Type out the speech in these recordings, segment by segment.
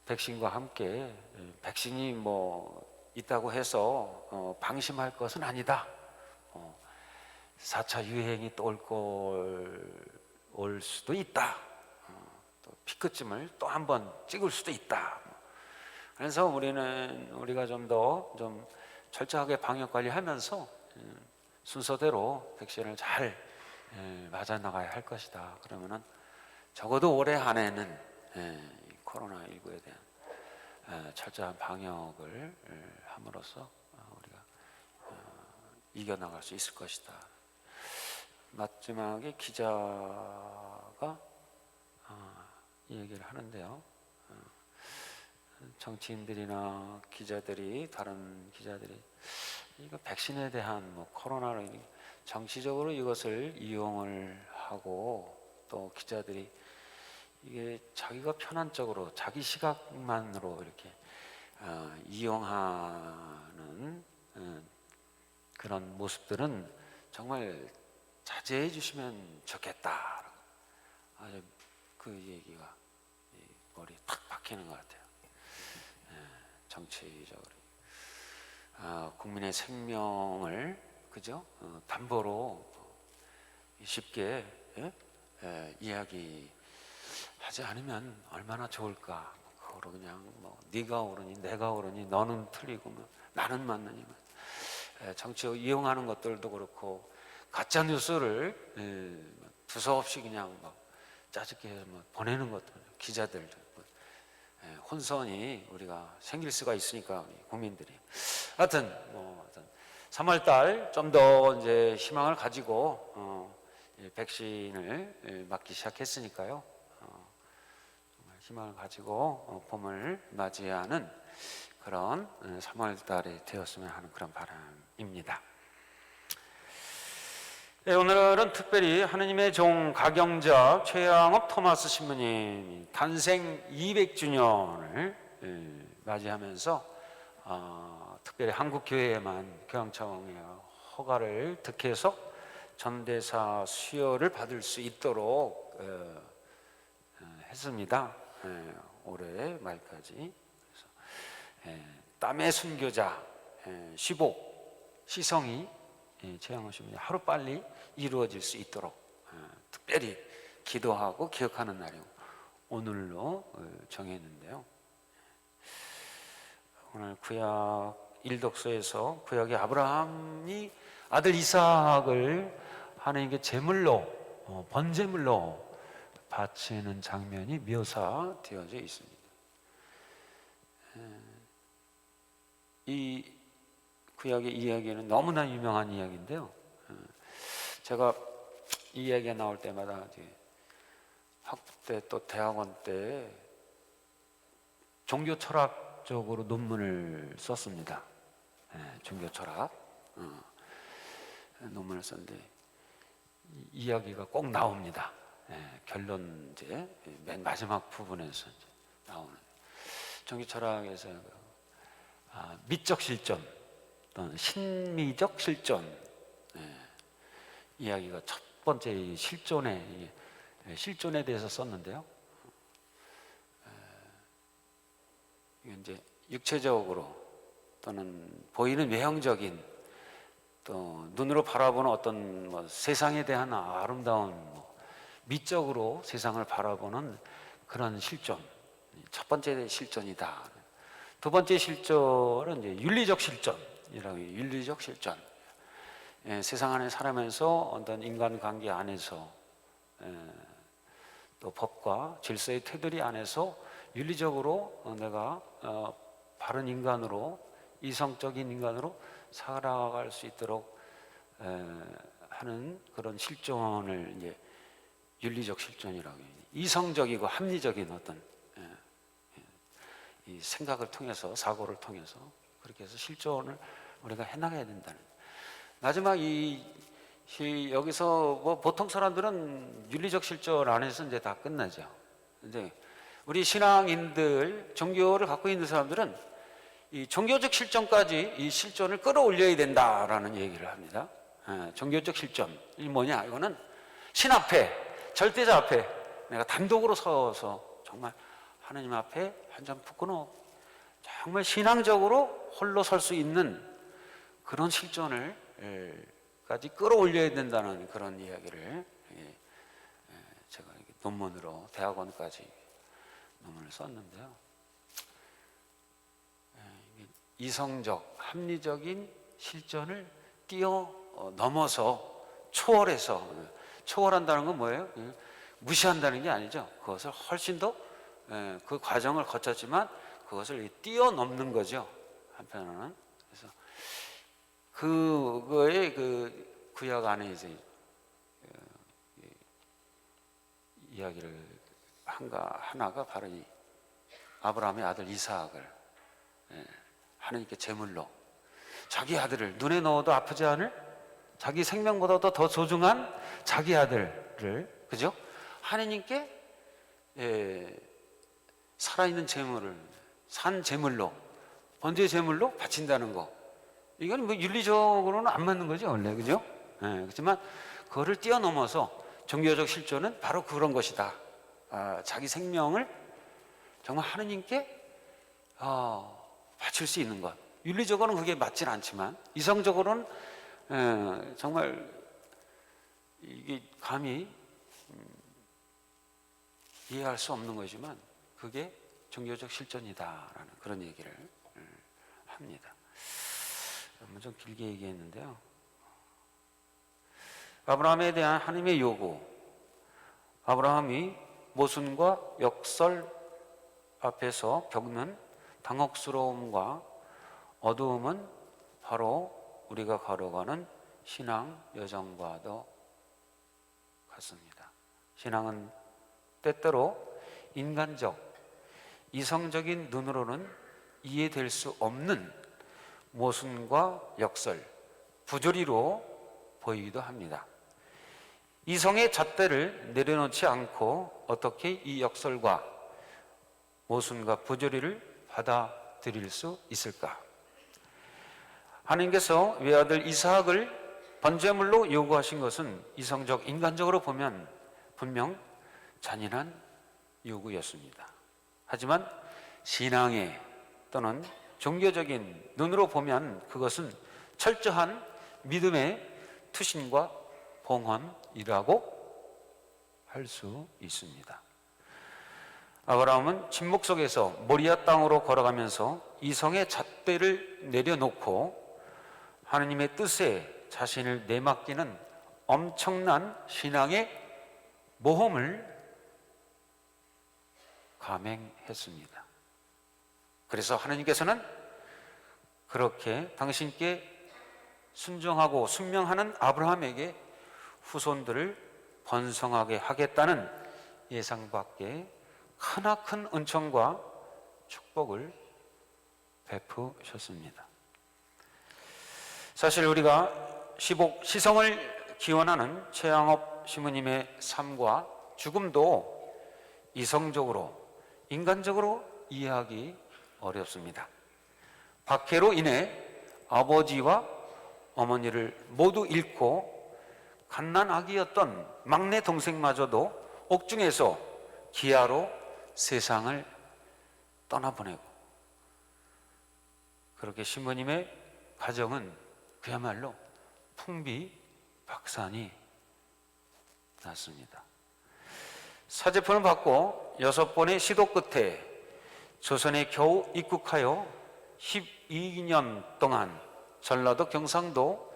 백신과 함께 백신이 뭐 있다고 해서 방심할 것은 아니다. 4차 유행이 또 올 수도 있다. 또 피크쯤을 또 한 번 찍을 수도 있다. 그래서 우리가 좀 더 철저하게 방역 관리하면서 순서대로 백신을 잘 맞아 나가야 할 것이다. 그러면은 적어도 올해 안에는 코로나19에 대한 철저한 방역을 함으로써 우리가 이겨나갈 수 있을 것이다. 마지막에 기자가 이 얘기를 하는데요. 정치인들이나 기자들이, 다른 기자들이 이거 백신에 대한 코로나로 정치적으로 이것을 이용을 하고, 또 기자들이 이게 자기가 편한 쪽으로 자기 시각만으로 이렇게 이용하는 그런 모습들은 정말 자제해 주시면 좋겠다. 아주 그 얘기가 머리에 탁 박히는 것 같아요. 정치적으로 국민의 생명을 담보로 쉽게 이야기하지 않으면 얼마나 좋을까. 그거로 그냥 네가 옳으니 내가 옳으니 너는 틀리고 나는 맞느니 정치を이용하는 것들도 그렇고, 가짜 뉴스를 두서없이 그냥 짜증게 해서 보내는 것들, 기자들 혼선이 우리가 생길 수가 있으니까, 국민들이 하여튼 3월달 좀 더 이제 희망을 가지고 백신을 맞기 시작했으니까요. 정말 희망을 가지고 봄을 맞이하는 그런 3월달이 되었으면 하는 그런 바람입니다. 오늘은 특별히 하느님의 종 가경자 최양업 토마스 신부님 탄생 200주년을 맞이하면서 특별히 한국교회에만 교황청의 허가를 득해서 전대사 수여를 받을 수 있도록 했습니다. 올해 말까지. 그래서 땀의 순교자 시복 시성이 최양업 신부님 하루빨리 이루어질 수 있도록 특별히 기도하고 기억하는 날이 오늘로 정했는데요. 오늘 구약 일독서에서 구약의 아브라함이 아들 이삭을 하나님께 제물로 번제물로 바치는 장면이 묘사되어져 있습니다. 이 구약의 이야기는 너무나 유명한 이야기인데요. 제가 이 이야기가 나올 때마다 학부 때 또 대학원 때 종교 철학적으로 논문을 썼습니다. 종교 철학 논문을 썼는데 이야기가 꼭 나옵니다. 결론 이제 맨 마지막 부분에서 이제 나오는 종교 철학에서 미적 실존 또는 신미적 실존 이야기가 첫 번째 실존에 대해서 썼는데요. 이제 육체적으로 또는 보이는 외형적인 또 눈으로 바라보는 어떤 세상에 대한 아름다운 미적으로 세상을 바라보는 그런 실존, 첫 번째 실존이다. 두 번째 실존은 이제 윤리적 실존이라고 해요. 윤리적 실존. 세상 안에 살아면서 어떤 인간관계 안에서 또 법과 질서의 테두리 안에서 윤리적으로 내가 바른 인간으로, 이성적인 인간으로 살아갈 수 있도록 하는 그런 실존을 이제 윤리적 실존이라고 해요. 이성적이고 합리적인 어떤 이 생각을 통해서, 사고를 통해서 그렇게 해서 실존을 우리가 해나가야 된다는. 마지막 여기서 보통 사람들은 윤리적 실존 안에서 이제 다 끝나죠. 근데 우리 신앙인들, 종교를 갖고 있는 사람들은 이 종교적 실존까지 이 실존을 끌어올려야 된다라는 얘기를 합니다. 종교적 실존이 뭐냐? 이거는 신 앞에, 절대자 앞에 내가 단독으로 서서 정말 하나님 앞에 한 점 푹 끊어 정말 신앙적으로 홀로 설 수 있는 그런 실존을 까지 끌어올려야 된다는 그런 이야기를 제가 논문으로 대학원까지 논문을 썼는데요. 이성적, 합리적인 실존을 뛰어넘어서 초월한다는 건 뭐예요? 무시한다는 게 아니죠. 그것을 훨씬 더 그 과정을 거쳤지만 그것을 뛰어넘는 거죠. 한편으로는. 그래서 그거의 그 구약 안에 이제 이야기를 하나가 바로 이 아브라함의 아들 이삭을 하나님께 제물로 자기 아들을 눈에 넣어도 아프지 않을 자기 생명보다도 더 소중한 자기 아들을 그죠? 하나님께 살아있는 제물을 산 제물로 번제의 제물로 바친다는 거 이건 뭐 윤리적으로는 안 맞는 거죠 원래 그죠? 그렇지만 그거를 뛰어넘어서 종교적 실존은 바로 그런 것이다. 자기 생명을 정말 하나님께 바칠 수 있는 것. 윤리적으로는 그게 맞진 않지만 이성적으로는 정말 이게 감히 이해할 수 없는 거지만 그게 종교적 실존이다라는 그런 얘기를 합니다. 좀 길게 얘기했는데요. 아브라함에 대한 하나님의 요구, 아브라함이 모순과 역설 앞에서 겪는 당혹스러움과 어두움은 바로 우리가 걸어가는 신앙 여정과도 같습니다. 신앙은 때때로 인간적, 이성적인 눈으로는 이해될 수 없는 모순과 역설, 부조리로 보이기도 합니다. 이성의 잣대를 내려놓지 않고 어떻게 이 역설과 모순과 부조리를 받아들일 수 있을까? 하나님께서 외아들 이삭을 번제물로 요구하신 것은 이성적, 인간적으로 보면 분명 잔인한 요구였습니다. 하지만 신앙의 또는 종교적인 눈으로 보면 그것은 철저한 믿음의 투신과 봉헌이라고 할 수 있습니다. 아브라함은 침묵 속에서 모리아 땅으로 걸어가면서 이성의 잣대를 내려놓고 하나님의 뜻에 자신을 내맡기는 엄청난 신앙의 모험을 감행했습니다. 그래서 하나님께서는 그렇게 당신께 순종하고 순명하는 아브라함에게 후손들을 번성하게 하겠다는 예상 밖의 크나큰 은총과 축복을 베푸셨습니다. 사실 우리가 시성을 기원하는 최양업 시모님의 삶과 죽음도 이성적으로, 인간적으로 이해하기 어렵습니다. 박해로 인해 아버지와 어머니를 모두 잃고 갓난아기였던 막내 동생마저도 옥중에서 기아로 세상을 떠나보내고 그렇게 신부님의 가정은 그야말로 풍비박산이 났습니다. 사제품을 받고 6번의 시도 끝에 조선에 겨우 입국하여 12년 동안 전라도, 경상도,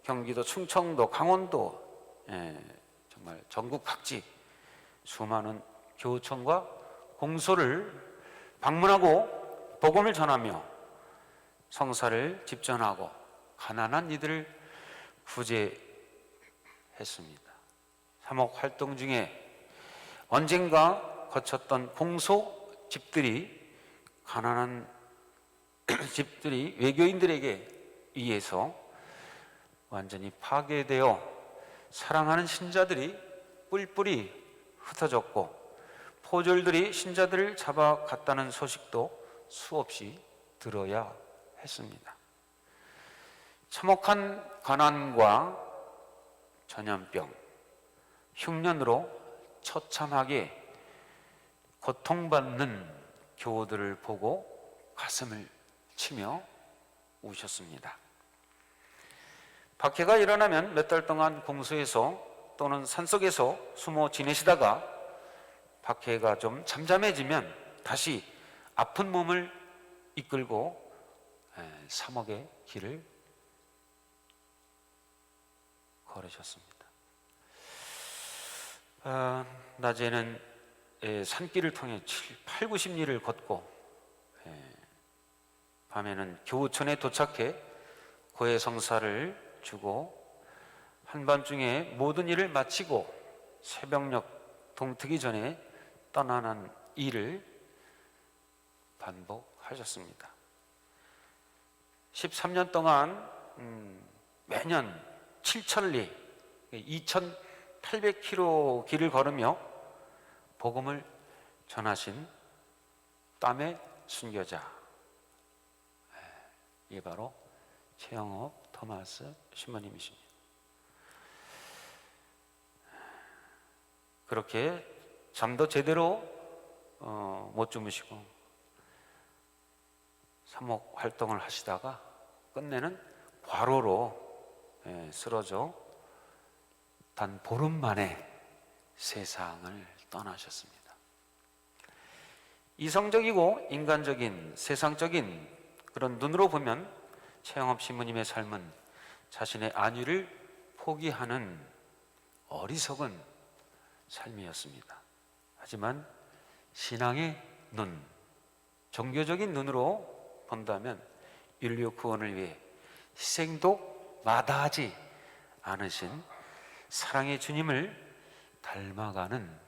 경기도, 충청도, 강원도 정말 전국 각지 수많은 교청과 공소를 방문하고 복음을 전하며 성사를 집전하고 가난한 이들을 구제했습니다. 사목 활동 중에 언젠가 거쳤던 공소 집들이 가난한 집들이 외교인들에게 의해서 완전히 파괴되어 사랑하는 신자들이 뿔뿔이 흩어졌고 포졸들이 신자들을 잡아갔다는 소식도 수없이 들어야 했습니다. 참혹한 가난과 전염병, 흉년으로 처참하게 고통받는 교우들을 보고 가슴을 치며 우셨습니다. 박해가 일어나면 몇 달 동안 공수에서 또는 산속에서 숨어 지내시다가 박해가 좀 잠잠해지면 다시 아픈 몸을 이끌고 사목의 길을 걸으셨습니다. 낮에는 산길을 통해 8, 90리를 걷고 밤에는 교우촌에 도착해 고해성사를 주고 한밤중에 모든 일을 마치고 새벽녘 동트기 전에 떠나는 일을 반복하셨습니다. 13년 동안 매년 7,000리 2,800km 길을 걸으며 복음을 전하신 땀의 순교자, 이게 바로 최영업 토마스 신부님이십니다. 그렇게 잠도 제대로 못 주무시고 사목 활동을 하시다가 끝내는 과로로 쓰러져 단 보름 만에 세상을 떠나셨습니다. 이성적이고 인간적인 세상적인 그런 눈으로 보면 최영업 신부님의 삶은 자신의 안위를 포기하는 어리석은 삶이었습니다. 하지만 신앙의 눈, 종교적인 눈으로 본다면 인류 구원을 위해 희생도 마다하지 않으신 사랑의 주님을 닮아가는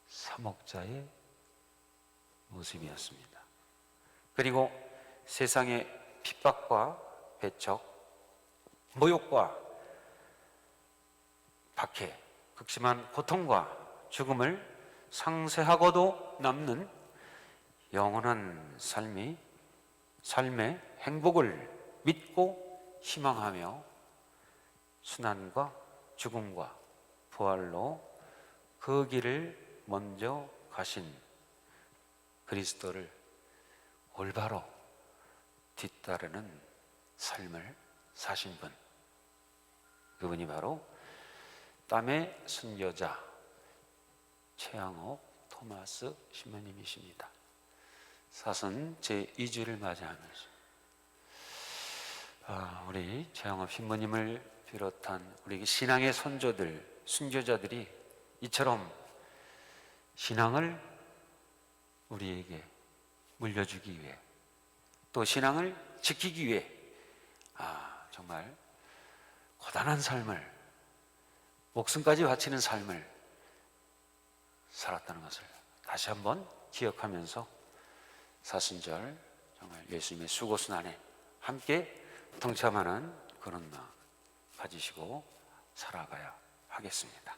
사목자의 모습이었습니다. 그리고 세상의 핍박과 배척, 모욕과 박해, 극심한 고통과 죽음을 상쇄하고도 남는 영원한 삶의 행복을 믿고 희망하며 순환과 죽음과 부활로 그 길을 먼저 가신 그리스도를 올바로 뒤따르는 삶을 사신 분, 그분이 바로 땀의 순교자 최영업 토마스 신부님이십니다. 사순 제2주를 맞이하면서 우리 최영업 신부님을 비롯한 우리 신앙의 선조들, 순교자들이 이처럼 신앙을 우리에게 물려주기 위해 또 신앙을 지키기 위해 정말 고단한 삶을, 목숨까지 바치는 삶을 살았다는 것을 다시 한번 기억하면서 사순절 정말 예수님의 수고순환에 함께 동참하는 그런 마음 가지시고 살아가야 하겠습니다.